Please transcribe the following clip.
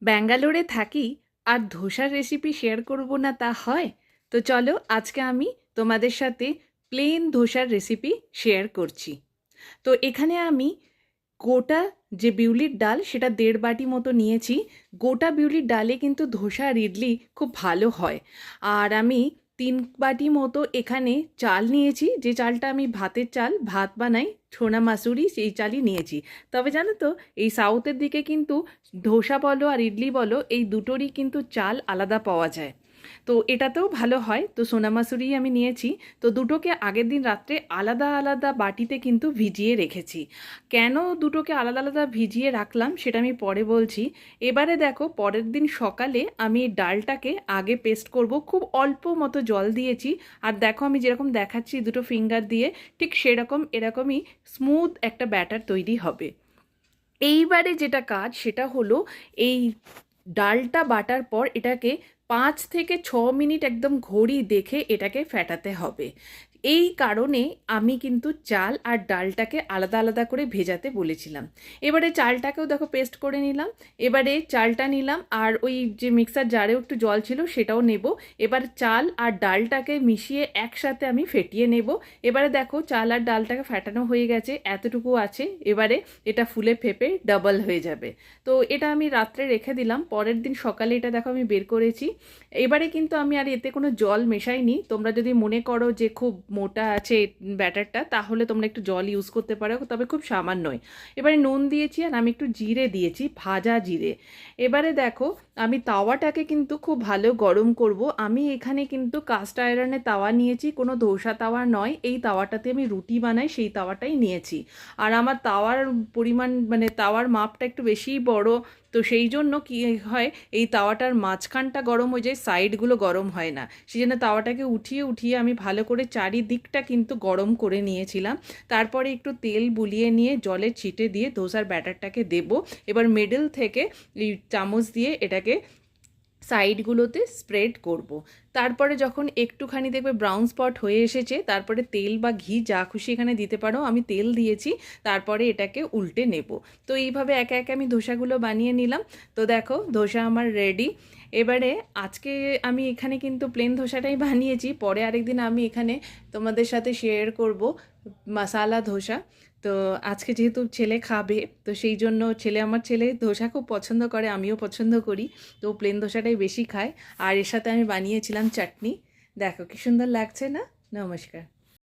ব্যাঙ্গালোরে থাকি আর ধোসার recipe share করব না তা হয়? তো চলো আজকে আমি তোমাদের সাথে প্লেন ধোসার রেসিপি শেয়ার করছি। তো এখানে আমি গোটা যে বিউলির ডাল সেটা 1.5 বাটি মতো নিয়েছি। গোটা বিউলির ডালে কিন্তু ধোসা আর ইডলি খুব ভালো হয়। আর আমি 3 বাটি মতো এখানে চাল নিয়েছি, যে চালটা আমি ভাতের চাল, ভাত বানাই, সোনা মাসুরি, সেই চালই নিয়েছি। তবে জানো তো, এই সাউথের দিকে কিন্তু ধোসা বলো আর ইডলি বলো, এই দুটোরই কিন্তু চাল আলাদা পাওয়া যায়। তো এটাতেও ভালো হয়, তো সোনা মাসুরিই আমি নিয়েছি। তো দুটোকে আগের দিন রাত্রে আলাদা আলাদা বাটিতে কিন্তু ভিজিয়ে রেখেছি। কেন দুটোকে আলাদা আলাদা ভিজিয়ে রাখলাম সেটা আমি পরে বলছি। এবারে দেখো, পরের দিন সকালে আমি ডালটাকে আগে পেস্ট করব, খুব অল্প মতো জল দিয়েছি। আর দেখো আমি যেরকম দেখাচ্ছি দুটো ফিঙ্গার দিয়ে, ঠিক সেরকম এরকমই স্মুথ একটা ব্যাটার তৈরি হবে। এইবারে যেটা কাজ সেটা হলো, এই ডালটা বাটার পর এটাকে 5 থেকে 6 মিনিট একদম ঘড়ি দেখে এটাকে ফেটাতে হবে। এই কারণে আমি কিন্তু চাল আর ডালটাকে আলাদা আলাদা করে ভেজাতে বলেছিলাম। এবারে চালটাকেও দেখো পেস্ট করে নিলাম। এবারে চালটা নিলাম, আর ওই যে মিক্সার জারেও একটু জল ছিল সেটাও নেব। এবার চাল আর ডালটাকে মিশিয়ে একসাথে আমি ফেটিয়ে নেব। এবারে দেখো চাল আর ডালটাকে ফেটানো হয়ে গেছে, এতটুকু আছে। এবারে এটা ফুলে ফেপে ডাবল হয়ে যাবে। তো এটা আমি রাত্রে রেখে দিলাম, পরের দিন সকালে এটা দেখো আমি বের করেছি। এবারে কিন্তু আমি আর এতে কোনো জল মেশাইনি। তোমরা যদি মনে করো যে খুব মোটা আছে ব্যাটারটা, তাহলে তোমরা একটু জল ইউজ করতে পারো, তবে খুব সামান্যই। এবারে নুন দিয়েছি আর আমি একটু জিরে দিয়েছি, ভাজা জিরে। এবারে দেখো আমি তাওয়াটাকে কিন্তু খুব ভালো গরম করব। আমি এখানে কিন্তু কাস্ট আয়রনের তাওয়া নিয়েছি, কোনো ধোসা তাওয়া নয়। এই তাওয়াটাতে আমি রুটি বানাই, সেই তাওয়াটাই নিয়েছি। আর আমার তাওয়ার পরিমাণ মানে তাওয়ার মাপটা একটু বেশিই বড়। তো সেই জন্য কী হয়, এই তাওয়াটার মাঝখানটা গরম হয়ে যায়, সাইডগুলো গরম হয় না। সেই জন্য তাওয়াটাকে উঠিয়ে উঠিয়ে আমি ভালো করে চারিদিকটা কিন্তু গরম করে নিয়েছিলাম। তারপরে একটু তেল বুলিয়ে নিয়ে জলে ছিটে দিয়ে ধোসার ব্যাটারটাকে দেবো। এবার মিডল থেকে এই চামচ দিয়ে এটাকে সাইডগুলোতে স্প্রেড করব। তারপরে যখন একটুখানি দেখবে ব্রাউন স্পট হয়ে এসেছে, তারপরে তেল বা ঘি যা খুশি এখানে দিতে পারো, আমি তেল দিয়েছি। তারপরে এটাকে উল্টে নেব। তো এইভাবে একে একে আমি ধোসাগুলো বানিয়ে নিলাম। তো দেখো ধোসা আমার রেডি। এবারে আজকে আমি এখানে কিন্তু প্লেন ধোসাটাই বানিয়েছি, পরে আরেকদিন আমি এখানে তোমাদের সাথে শেয়ার করব মশালা ধোসা। তো আজকে যেহেতু ছেলে খাবে, তো সেই জন্য আমার ছেলে ধোসা খুব পছন্দ করে, আমিও পছন্দ করি। তো প্লেন ধোসাটাই বেশি খায়। আর এর সাথে আমি বানিয়েছিলাম চাটনি। দেখো কি সুন্দর লাগছে না? নমস্কার।